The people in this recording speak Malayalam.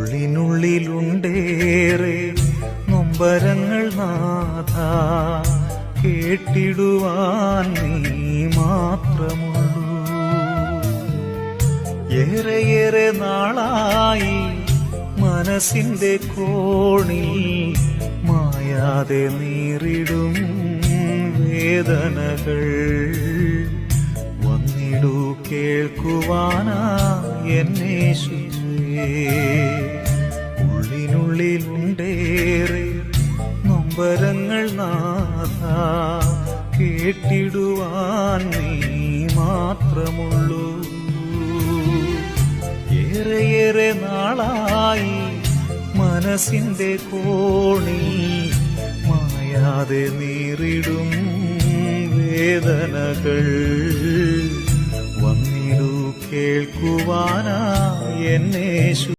ഉള്ളിനുള്ളിലുണ്ടേറെ നൊമ്പരങ്ങൾ നാഥ, കേട്ടിടുവാൻ നീ മാത്രമുള്ളൂ. ഏറെയേറെ നാളായി മനസ്സിന്റെ കോണിൽ മായാതെ നീറിടും വേദനകൾ. വന്നിടൂ കേൾക്കുവാനാ എന്നേശുവേ. ഉള്ളിനുള്ളിലുണ്ടേറെ നൊമ്പരങ്ങൾ നാഥ, കേട്ടിടുവാൻ നീ മാത്രമുള്ളൂ. ഏറെയേറെ നാളായി മനസ്സിന്റെ കോണിൽ മായാതെ നീറിടും വേദനകൾ. വന്നിടൂ കേൾക്കുവാനാ എന്നേശു